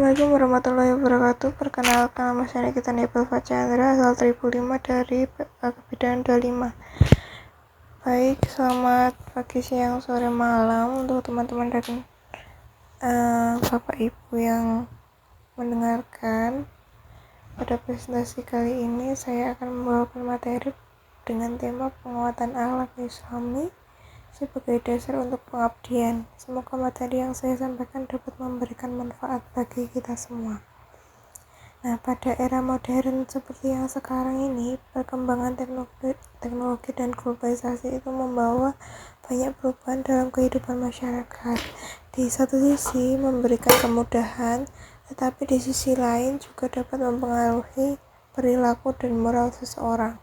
Assalamualaikum warahmatullahi wabarakatuh. Perkenalkan, nama saya Nikita Nebel Fachandra, asal 1005 dari Kebidanan 25. Baik, selamat pagi, siang, sore, malam untuk teman-teman dan Bapak Ibu yang mendengarkan. Pada presentasi kali ini saya akan membawakan materi dengan tema penguatan akhlak Islami sebagai dasar untuk pengabdian. Semoga materi yang saya sampaikan dapat memberikan manfaat bagi kita semua. Nah, pada era modern seperti yang sekarang ini, perkembangan teknologi dan globalisasi itu membawa banyak perubahan dalam kehidupan masyarakat. Di satu sisi memberikan kemudahan, tetapi di sisi lain juga dapat mempengaruhi perilaku dan moral seseorang.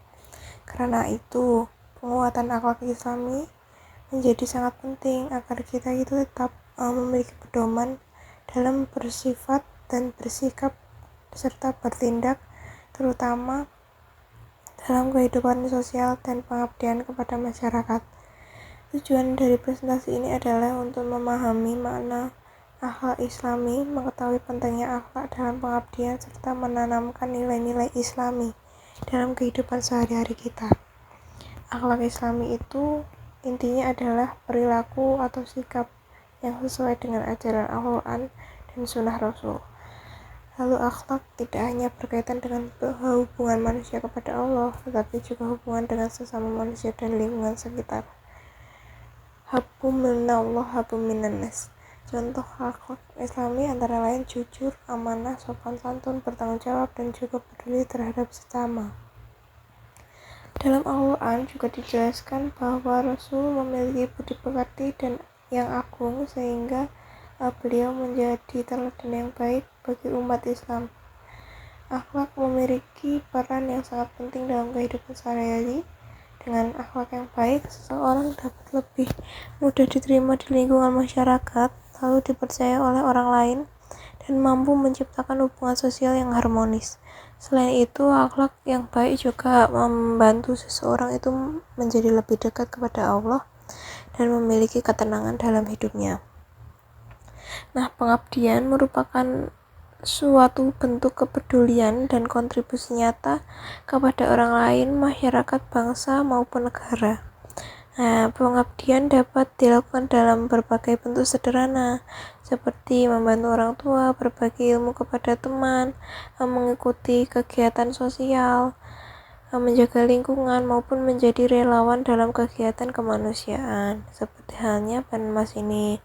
Karena itu, penguatan akhlak Islami menjadi sangat penting agar kita itu tetap memiliki pedoman dalam bersifat dan bersikap serta bertindak, terutama dalam kehidupan sosial dan pengabdian kepada masyarakat. Tujuan dari presentasi ini adalah untuk memahami makna akhlak Islami, mengetahui pentingnya akhlak dalam pengabdian, serta menanamkan nilai-nilai Islami dalam kehidupan sehari-hari kita. Akhlak Islami itu intinya adalah perilaku atau sikap yang sesuai dengan ajaran Al-Quran dan Sunnah Rasul. Lalu akhlak tidak hanya berkaitan dengan hubungan manusia kepada Allah, tetapi juga hubungan dengan sesama manusia dan lingkungan sekitar. Habu minallah, habu minannas. Contoh akhlak Islami antara lain jujur, amanah, sopan santun, bertanggung jawab, dan juga peduli terhadap sesama. Dalam Al-Quran juga dijelaskan bahwa Rasul memiliki budi pekerti dan yang agung sehingga beliau menjadi teladan yang baik bagi umat Islam. Akhlak memiliki peran yang sangat penting dalam kehidupan sehari-hari. Dengan akhlak yang baik, seseorang dapat lebih mudah diterima di lingkungan masyarakat, lalu dipercaya oleh orang lain, dan mampu menciptakan hubungan sosial yang harmonis. Selain itu, akhlak yang baik juga membantu seseorang itu menjadi lebih dekat kepada Allah dan memiliki ketenangan dalam hidupnya. Nah, pengabdian merupakan suatu bentuk kepedulian dan kontribusi nyata kepada orang lain, masyarakat, bangsa, maupun negara. Nah, pengabdian dapat dilakukan dalam berbagai bentuk sederhana, seperti membantu orang tua, berbagi ilmu kepada teman, mengikuti kegiatan sosial, menjaga lingkungan, maupun menjadi relawan dalam kegiatan kemanusiaan. Seperti halnya Banmas ini.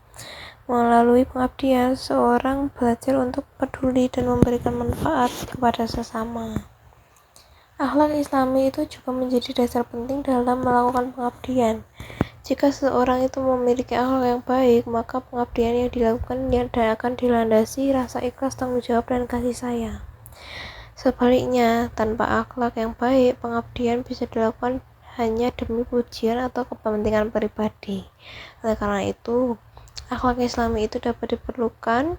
Melalui pengabdian, seorang belajar untuk peduli dan memberikan manfaat kepada sesama. Akhlak Islami itu juga menjadi dasar penting dalam melakukan pengabdian. Jika seseorang itu memiliki akhlak yang baik, maka pengabdian yang dilakukan akan dilandasi rasa ikhlas, tanggung jawab, dan kasih sayang. Sebaliknya, tanpa akhlak yang baik, pengabdian bisa dilakukan hanya demi pujian atau kepentingan pribadi. Oleh karena itu, akhlak Islami itu dapat diperlukan,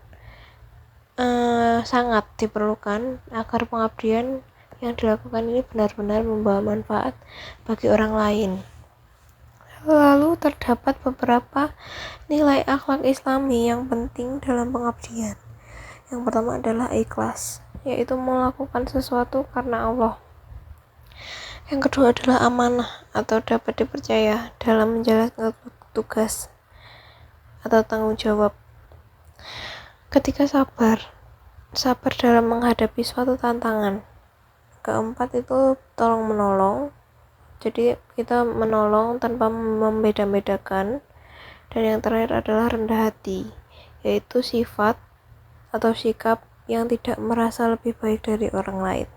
sangat diperlukan agar pengabdian yang dilakukan ini benar-benar membawa manfaat bagi orang lain. Lalu terdapat beberapa nilai akhlak Islami yang penting dalam pengabdian. Yang pertama adalah ikhlas, yaitu melakukan sesuatu karena Allah. Yang kedua adalah amanah atau dapat dipercaya dalam menjalankan tugas atau tanggung jawab. Ketiga, sabar dalam menghadapi suatu tantangan. Keempat itu tolong menolong, jadi kita menolong tanpa membeda-bedakan. Dan yang terakhir adalah rendah hati, yaitu sifat atau sikap yang tidak merasa lebih baik dari orang lain.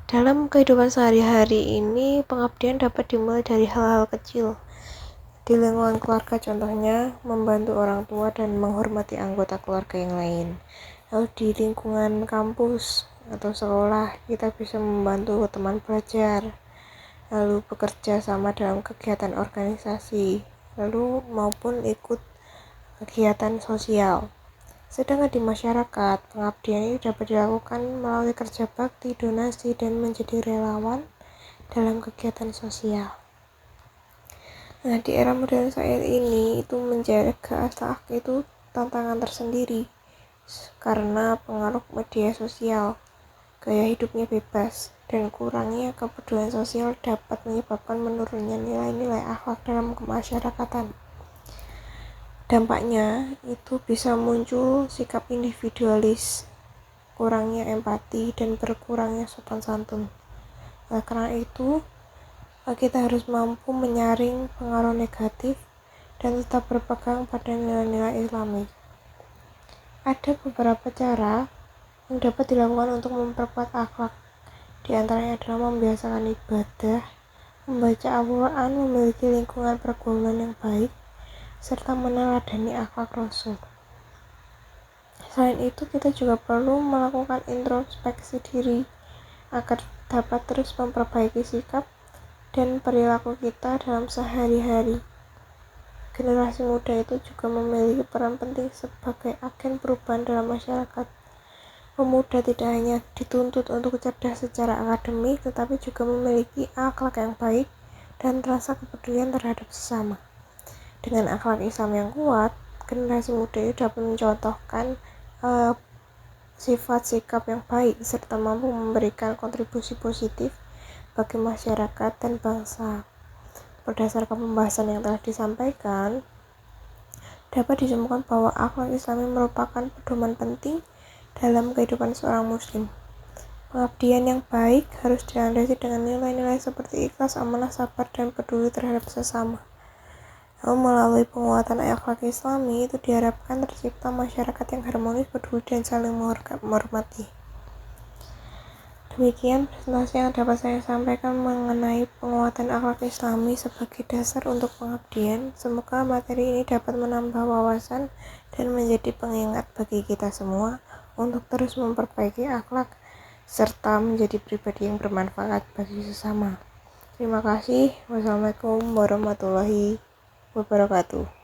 Dalam kehidupan sehari-hari ini, pengabdian dapat dimulai dari hal-hal kecil di lingkungan keluarga, contohnya membantu orang tua dan menghormati anggota keluarga yang lain. Lalu di lingkungan kampus atau sekolah, kita bisa membantu teman belajar, lalu bekerja sama dalam kegiatan organisasi, lalu maupun ikut kegiatan sosial. Sedangkan di masyarakat, pengabdian ini dapat dilakukan melalui kerja bakti, donasi, dan menjadi relawan dalam kegiatan sosial. Nah, di era modern saat ini itu menjaga akhlak itu tantangan tersendiri. karena pengaruh media sosial, gaya hidupnya bebas, dan kurangnya kepedulian sosial dapat menyebabkan menurunnya nilai-nilai akhlak dalam kemasyarakatan. Dampaknya itu bisa muncul sikap individualis, kurangnya empati, dan berkurangnya sopan santun. Karena itu, kita harus mampu menyaring pengaruh negatif dan tetap berpegang pada nilai-nilai Islami. Ada beberapa cara yang dapat dilakukan untuk memperkuat akhlak. Di antaranya adalah membiasakan ibadah, membaca Al-Quran, memiliki lingkungan pergaulan yang baik, serta meneladani akhlak Rasul. Selain itu, kita juga perlu melakukan introspeksi diri agar dapat terus memperbaiki sikap dan perilaku kita dalam sehari-hari. Generasi muda itu juga memiliki peran penting sebagai agen perubahan dalam masyarakat. Pemuda tidak hanya dituntut untuk cerdas secara akademik, tetapi juga memiliki akhlak yang baik dan rasa kepedulian terhadap sesama. Dengan akhlak Islam yang kuat, generasi muda itu dapat mencontohkan sifat sikap yang baik serta mampu memberikan kontribusi positif bagi masyarakat dan bangsa. Berdasarkan pembahasan yang telah disampaikan, dapat disimpulkan bahwa akhlak Islami merupakan pedoman penting dalam kehidupan seorang muslim. Pengabdian yang baik harus dilandasi dengan nilai-nilai seperti ikhlas, amanah, sabar, dan peduli terhadap sesama. Lalu melalui penguatan akhlak Islami itu diharapkan tercipta masyarakat yang harmonis, peduli, dan saling menghormati. Demikian presentasi yang dapat saya sampaikan mengenai penguatan akhlak Islami sebagai dasar untuk pengabdian. Semoga materi ini dapat menambah wawasan dan menjadi pengingat bagi kita semua untuk terus memperbaiki akhlak serta menjadi pribadi yang bermanfaat bagi sesama. Terima kasih. Wassalamualaikum warahmatullahi wabarakatuh.